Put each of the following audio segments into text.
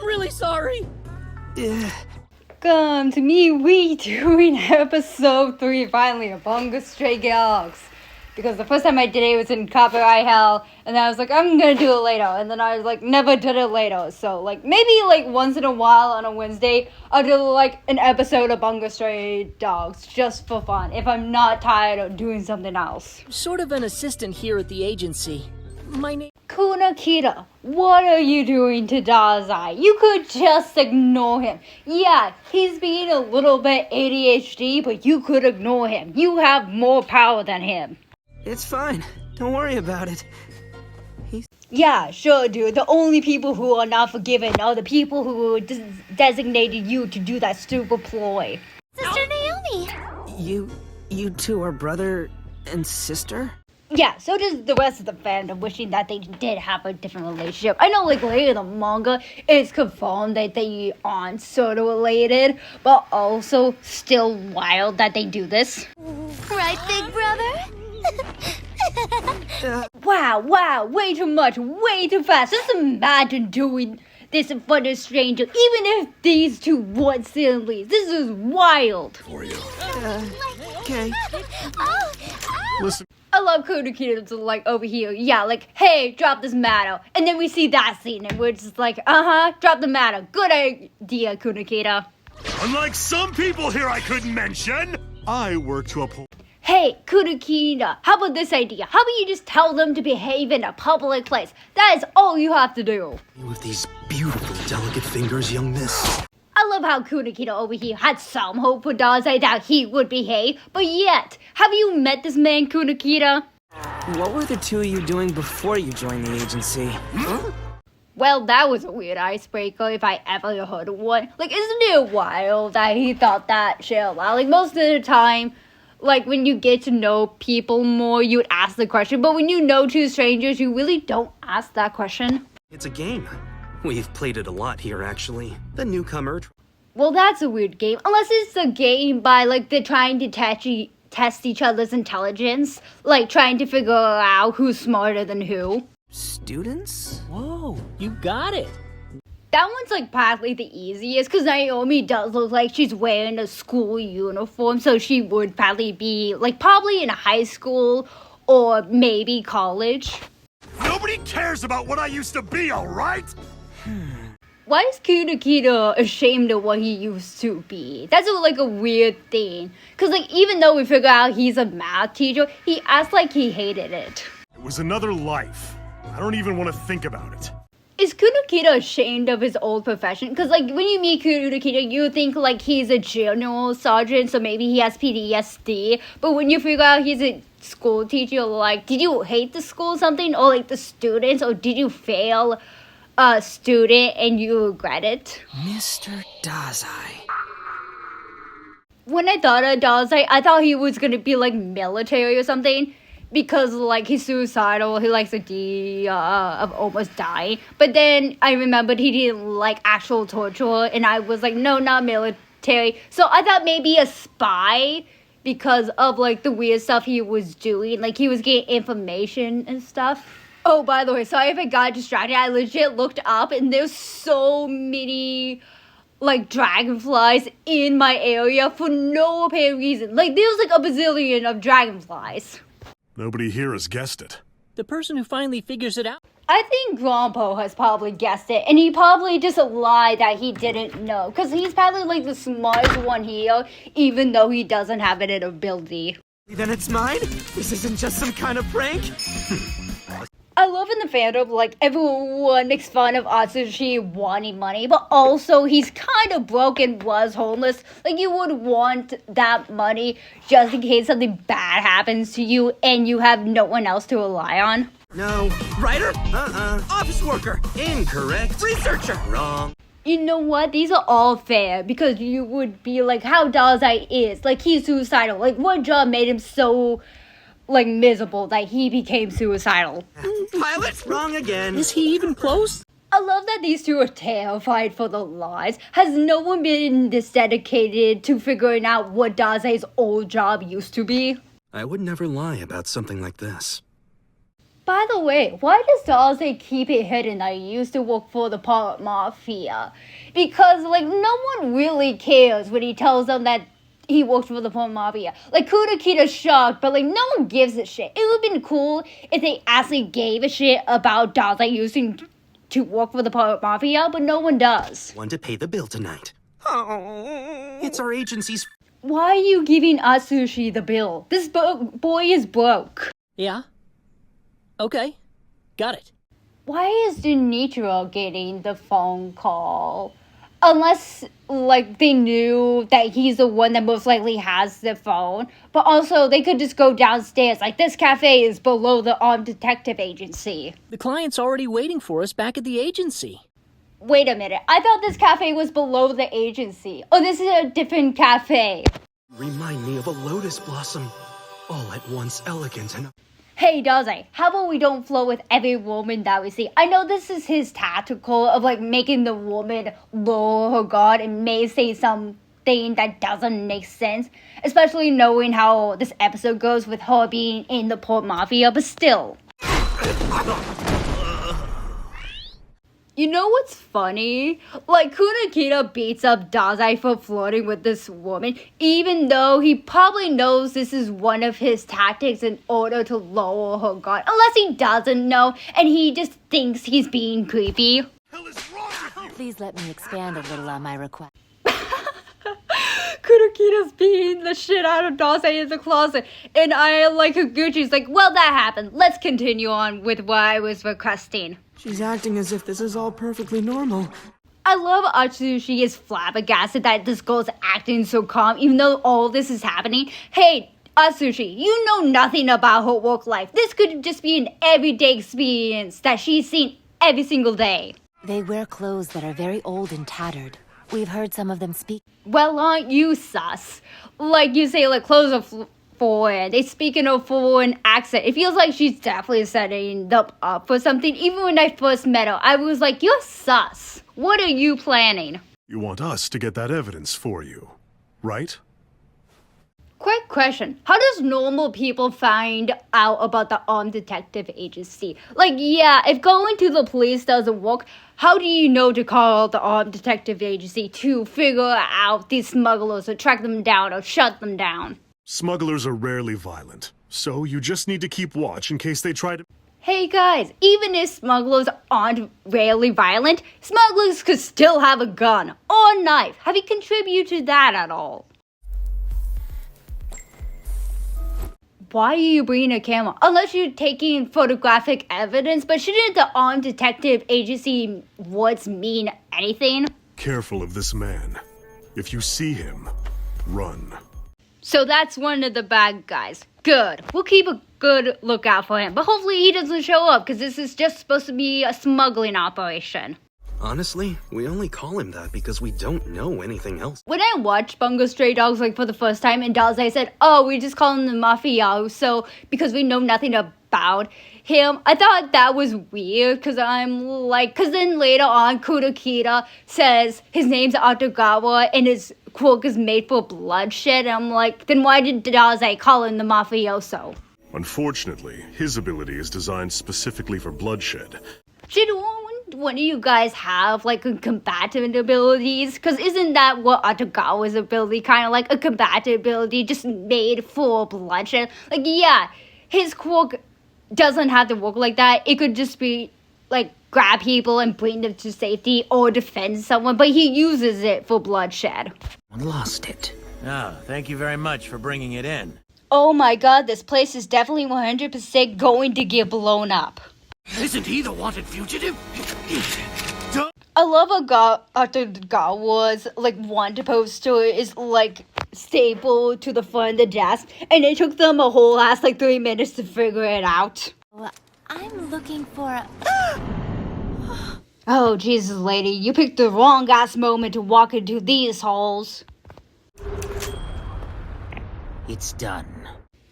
really sorry. Welcome to me redoing episode 3 finally of Bungo Stray Dogs. Because the first time I did it was in copyright hell, and then I was like, I'm gonna do it later, and then I was like, never did it later. So like maybe like once in a while on a Wednesday, I'll do like an episode of Bungo Stray Dogs just for fun if I'm not tired of doing something else. I'm sort of an assistant here at the agency. My name... Kunakita, what are you doing to Dazai? You could just ignore him. Yeah, he's being a little bit ADHD, but you could ignore him. You have more power than him. It's fine. Don't worry about it. Yeah, sure, dude. The only people who are not forgiven are the people who designated you to do that stupid ploy. Sister Naomi! You two are brother and sister? Yeah, so does the rest of the fandom, wishing that they did have a different relationship. I know, like, later in the manga, it's confirmed that they aren't sort of related, but also still wild that they do this. Right, big brother? Wow, way too much, way too fast. Just imagine doing this in front of a stranger, even if these two weren't siblings. This is wild. For you. Okay. Oh! Listen. I love Kunakita to like over here. Yeah, like, hey, drop this matter. And then we see that scene and we're just like, drop the matter. Good idea, Kunakita. Unlike some people here I couldn't mention, I work to uphold. Hey, Kunakita, how about this idea? How about you just tell them to behave in a public place? That is all you have to do. With these beautiful, delicate fingers, young miss. I love how Kunakita over here had some hope for Dazai that he would behave, but yet, have you met this man, Kunakita? What were the two of you doing before you joined the agency? Huh? Well, that was a weird icebreaker if I ever heard of one. Like, isn't it wild that he thought that shit out loud? Like, most of the time, like, when you get to know people more, you would ask the question, but when you know two strangers, you really don't ask that question. It's a game. We've played it a lot here, actually. The newcomer. Well, that's a weird game. Unless it's a game by, like, they're trying to test each other's intelligence. Like, trying to figure out who's smarter than who. Students? Whoa, you got it. That one's, like, partly the easiest, because Naomi does look like she's wearing a school uniform, so she would probably be, like, probably in high school or maybe college. Nobody cares about what I used to be, alright? Why is Kunakita ashamed of what he used to be? That's like a weird thing. Because, like, even though we figure out he's a math teacher, he acts like he hated it. It was another life. I don't even want to think about it. Is Kunakita ashamed of his old profession? Because, like, when you meet Kunakita, you think, like, he's a general sergeant, so maybe he has PTSD. But when you figure out he's a school teacher, like, did you hate the school or something? Or, like, the students? Or did you fail a student and you regret it? Mr. Dazai. When I thought of Dazai, I thought he was gonna be, like, military or something. Because, like, he's suicidal, he likes the idea of almost dying. But then I remembered he didn't like actual torture, and I was like, no, not military. So I thought maybe a spy, because of, like, the weird stuff he was doing. Like, he was getting information and stuff. Oh, by the way, sorry if I got distracted. I legit looked up, and there's so many, like, dragonflies in my area for no apparent reason. Like, there's, like, a bazillion of dragonflies. Nobody here has guessed it. The person who finally figures it out. I think Grandpa has probably guessed it, and he probably just lied that he didn't know, because he's probably, like, the smartest one here, even though he doesn't have an ability. Then it's mine? This isn't just some kind of prank? I love in the fandom, like, everyone makes fun of Atsushi wanting money, but also he's kind of broke and was homeless. Like, you would want that money just in case something bad happens to you and you have no one else to rely on. No. Writer? Office worker. Incorrect. Researcher. Wrong. You know what? These are all fair, because you would be like, how Dazai is. Like, he's suicidal. Like, what job made him so, like, miserable that he became suicidal? Pilot? Wrong again. Is he even close? I love that these two are terrified for their lives. Has no one been this dedicated to figuring out what Dazai's old job used to be? I would never lie about something like this. By the way, why does Daze keep it hidden that he used to work for the Pirate Mafia? Because, like, no one really cares when he tells them that he works for the Pirate Mafia. Like, Kudakita's shocked, but, like, no one gives a shit. It would have been cool if they actually gave a shit about Daze using to work for the Pirate Mafia, but no one does. Want to pay the bill tonight. Oh, it's our agency's... Why are you giving Atsushi the bill? This boy is broke. Yeah? Okay. Got it. Why is Junichiro getting the phone call? Unless, like, they knew that he's the one that most likely has the phone. But also, they could just go downstairs. Like, this cafe is below the armed detective agency. The client's already waiting for us back at the agency. Wait a minute. I thought this cafe was below the agency. Oh, this is a different cafe. Remind me of a lotus blossom. All at once elegant and... Hey, Daze, how about we don't flirt with every woman that we see? I know this is his tactical of, like, making the woman lower her guard and may say something that doesn't make sense. Especially knowing how this episode goes with her being in the Port Mafia, but still. You know what's funny? Like, Kudakita beats up Daze for flirting with this woman, even though he probably knows this is one of his tactics in order to lower her guard. Unless he doesn't know, and he just thinks he's being creepy. Please let me expand a little on my request. Kudakita's beating the shit out of Daze in the closet, and I like Higuchi's like, well, that happened. Let's continue on with what I was requesting. She's acting as if this is all perfectly normal. I love Atsushi is flabbergasted that this girl's acting so calm, even though all this is happening. Hey, Atsushi, you know nothing about her work life. This could just be an everyday experience that she's seen every single day. They wear clothes that are very old and tattered. We've heard some of them speak. Well, aren't you sus? Like, you say, like, clothes are foreign. They speak in a foreign accent. It feels like she's definitely setting them up for something. Even when I first met her, I was like, you're sus. What are you planning? You want us to get that evidence for you, right? Quick question. How does normal people find out about the armed detective agency? Like, yeah, if going to the police doesn't work, how do you know to call the armed detective agency to figure out these smugglers or track them down or shut them down? Smugglers are rarely violent, so you just need to keep watch in case they try to... Hey guys, even if smugglers aren't rarely violent, smugglers could still have a gun or a knife. Have you contributed to that at all? Why are you bringing a camera? Unless you're taking photographic evidence, but shouldn't the armed detective agency words mean anything? Careful of this man. If you see him, run. So that's one of the bad guys. Good. We'll keep a good lookout for him, but hopefully he doesn't show up because this is just supposed to be a smuggling operation. Honestly, we only call him that because we don't know anything else. When I watched Bungo Stray Dogs like for the first time, and Daze said, "Oh, we just call him the mafioso because we know nothing about him," I thought that was weird because then later on, Kudakita says his name's Atagawa and his quirk is made for bloodshed. And I'm like, then why did Daze call him the mafioso? Unfortunately, his ability is designed specifically for bloodshed. Should one of you guys have like a combatant abilities? Because isn't that what Atagawa's ability kind of like a combatant ability just made for bloodshed? Like, yeah, his quirk doesn't have to work like that. It could just be like grab people and bring them to safety or defend someone, but he uses it for bloodshed. I lost it. Ah, thank you very much for bringing it in. Oh my god, this place is definitely 100% going to get blown up. Isn't he the wanted fugitive? I love Atagawa's like wand poster is like stapled to the front of the desk, and it took them a whole ass like 3 minutes to figure it out. Well, I'm looking for a... Oh, Jesus, lady, you picked the wrong ass moment to walk into these halls. It's done.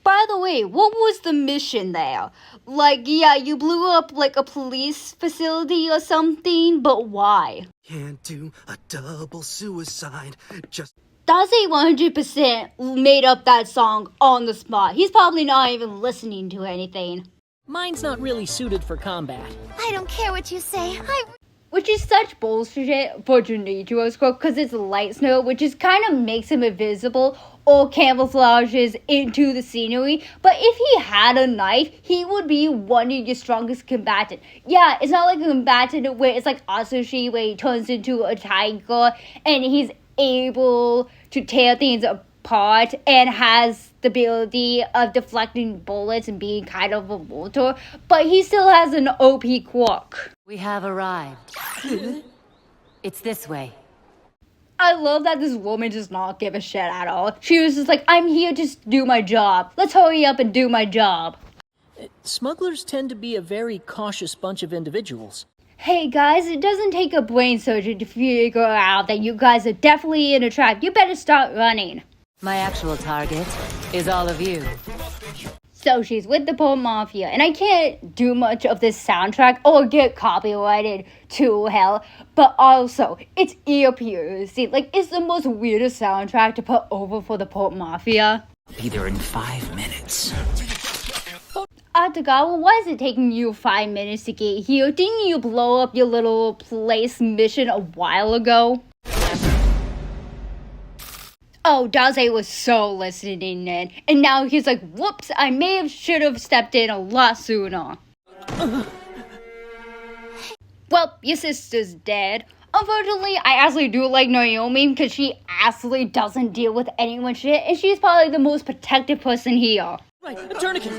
By the way, what was the mission there? Like, yeah, you blew up like a police facility or something, but why? Can't do a double suicide, just... Daze 100% made up that song on the spot. He's probably not even listening to anything. Mine's not really suited for combat. I don't care what you say. Which is such bullshit for Junichiro's quote, because it's light snow, which just kind of makes him invisible or camouflages into the scenery. But if he had a knife, he would be one of your strongest combatants. Yeah, it's not like a combatant where it's like Asushi, where he turns into a tiger and he's able to tear things apart and has the ability of deflecting bullets and being kind of a mortar, but he still has an OP quirk. We have arrived. It's this way. I love that this woman does not give a shit at all. She was just like, I'm here to do my job. Let's hurry up and do my job. Smugglers tend to be a very cautious bunch of individuals. Hey guys, it doesn't take a brain surgeon to figure out that you guys are definitely in a trap. You better start running. My actual target is all of you. So she's with the Port Mafia, and I can't do much of this soundtrack or get copyrighted to hell, but also, it's ear-piercing. Like, it's the most weirdest soundtrack to put over for the Port Mafia. I'll be there in 5 minutes. Atagawa, why is it taking you 5 minutes to get here? Didn't you blow up your little place mission a while ago? Oh, Daze was so listening in, and now he's like, whoops, I should have stepped in a lot sooner. Well, your sister's dead. Unfortunately, I actually do like Naomi because she actually doesn't deal with anyone's shit, and she's probably the most protective person here. Right, a tourniquet!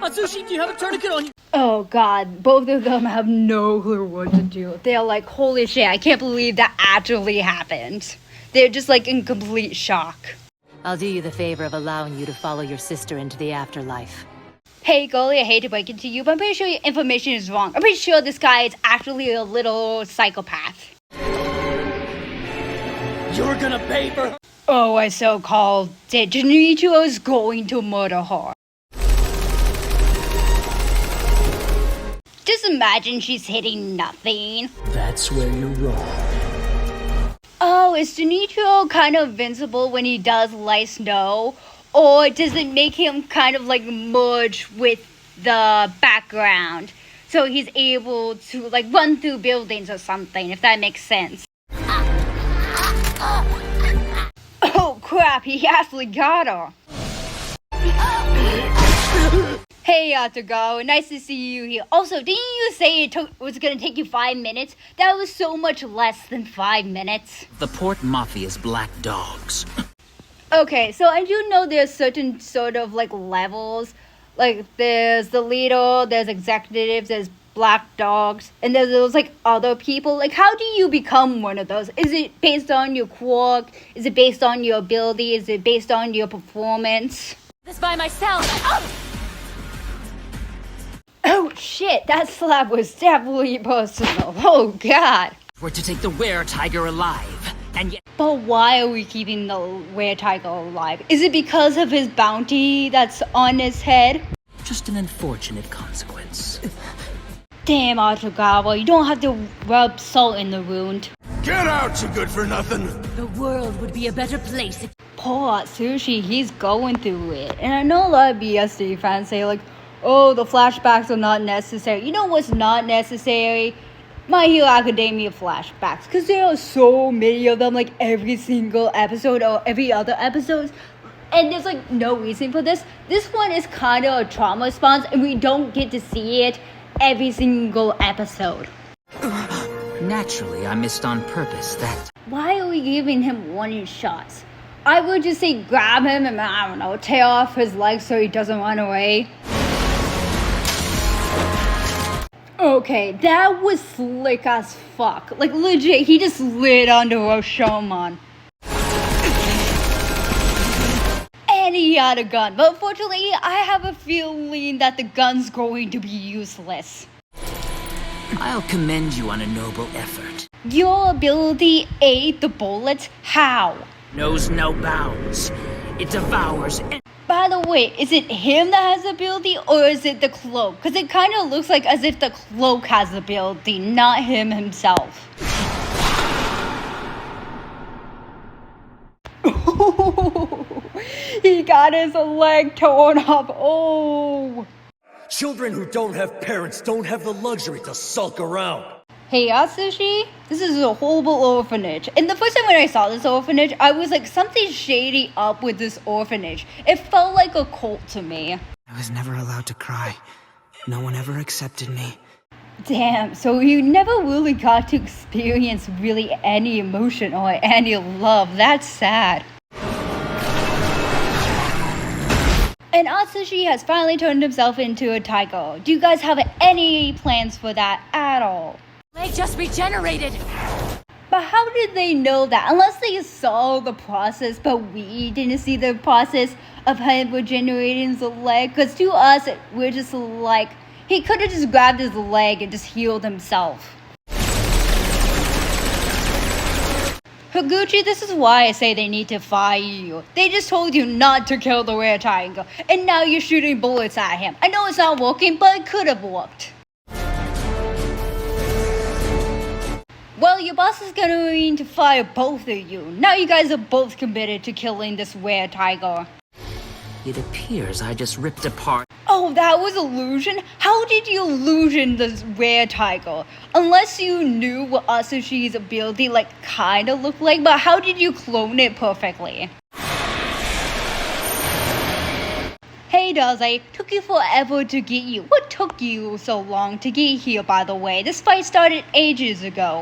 Atsushi, do you have a tourniquet on you? Oh god, both of them have no clue what to do. They're like, holy shit, I can't believe that actually happened. They're just like in complete shock. I'll do you the favor of allowing you to follow your sister into the afterlife. Hey girlie, I hate to break it to you, but I'm pretty sure your information is wrong. I'm pretty sure this guy is actually a little psychopath. You're gonna pay for her. Oh, I so called it. Junichiro is going to murder her. Just imagine she's hitting nothing. That's where you're wrong. Oh, is Junichiro kind of invincible when he does light snow? Or does it make him kind of like merge with the background? So he's able to like run through buildings or something, if that makes sense. Oh crap, he actually got her. Hey Atagawa, nice to see you here. Also, didn't you say it was gonna take you 5 minutes? That was so much less than 5 minutes. The Port Mafia's black dogs. Okay, so I do know there's certain sort of like levels. Like there's the leader, there's executives, there's black dogs, and there's those like other people. Like how do you become one of those? Is it based on your quirk? Is it based on your ability? Is it based on your performance? This by myself. Oh shit, that slap was definitely personal. Oh god. We're to take the were-tiger alive, and yet... But why are we keeping the were-tiger alive? Is it because of his bounty that's on his head? Just an unfortunate consequence. Damn, Atagawa, you don't have to rub salt in the wound. Get out, you good-for-nothing! The world would be a better place if... Poor Atsushi, he's going through it. And I know a lot of BSD fans say like, oh, the flashbacks are not necessary. You know what's not necessary? My Hero Academia flashbacks. Because there are so many of them, like every single episode or every other episode. And there's like no reason for this. This one is kind of a trauma response and we don't get to see it every single episode. Naturally, I missed on purpose that... Why are we giving him warning shots? I would just say grab him and, I don't know, tear off his legs so he doesn't run away. Okay, that was slick as fuck. Like, legit, he just slid onto Rashomon. And he had a gun. But unfortunately, I have a feeling that the gun's going to be useless. I'll commend you on a noble effort. Your ability ate the bullets? How? Knows no bounds. It devours... By the way, is it him that has the ability or is it the cloak? Because it kind of looks like as if the cloak has the ability, not him himself. He got his leg torn off. Oh. Children who don't have parents don't have the luxury to sulk around. Hey Atsushi, this is a horrible orphanage. And the first time when I saw this orphanage, I was like, something shady up with this orphanage. It felt like a cult to me. I was never allowed to cry. No one ever accepted me. Damn, so you never really got to experience really any emotion or any love. That's sad. And Atsushi has finally turned himself into a tiger. Do you guys have any plans for that at all? Leg just regenerated! But how did they know that? Unless they saw the process, but we didn't see the process of him regenerating the leg. Because to us, we're just like, he could have just grabbed his leg and just healed himself. Higuchi, this is why I say they need to fire you. They just told you not to kill the rare tiger, and now you're shooting bullets at him. I know it's not working, but it could have worked. Well, your boss is going to fire both of you. Now you guys are both committed to killing this rare tiger. It appears I just ripped apart. Oh, that was illusion? How did you illusion this rare tiger? Unless you knew what Atsushi's ability kinda looked like, but how did you clone it perfectly? Hey Daze, took you forever to get you. What took you so long to get here, by the way? This fight started ages ago.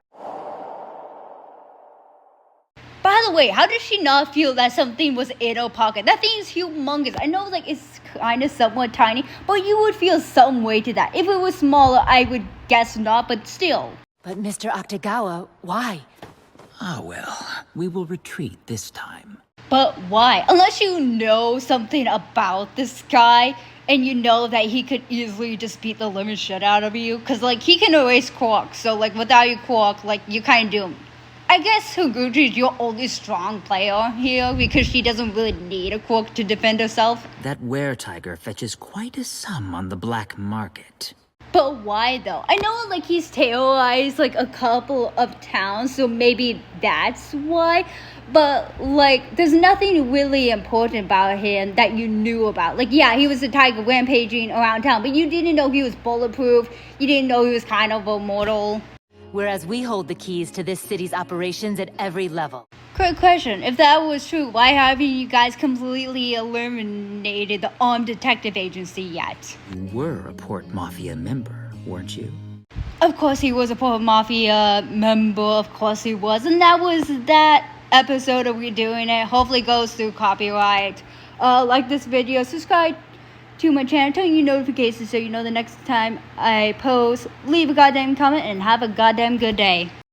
By the way, how did she not feel that something was in her pocket? That thing is humongous. I know it's kind of somewhat tiny, but you would feel some way to that. If it was smaller, I would guess not, but still. But Mr. Octogawa, why? Ah, well, we will retreat this time. But why? Unless you know something about this guy, and you know that he could easily just beat the living shit out of you. Because, he can erase Quark, so, without your Quark, you kind of doomed. I guess Higuchi is your only strong player here because she doesn't really need a Quark to defend herself. That were-tiger fetches quite a sum on the black market. But why though? I know he's terrorized a couple of towns, so maybe that's why. But there's nothing really important about him that you knew about. Yeah, he was a tiger rampaging around town, but you didn't know he was bulletproof. You didn't know he was kind of immortal. Whereas we hold the keys to this city's operations at every level. Quick question, if that was true, why haven't you guys completely eliminated the armed detective agency yet? You were a Port Mafia member, weren't you? Of course he was a Port Mafia member, of course he was. And that was that episode of Redoing It. Hopefully goes through copyright. Like this video, subscribe to my channel, turn your notifications so you know the next time I post. Leave a goddamn comment and have a goddamn good day.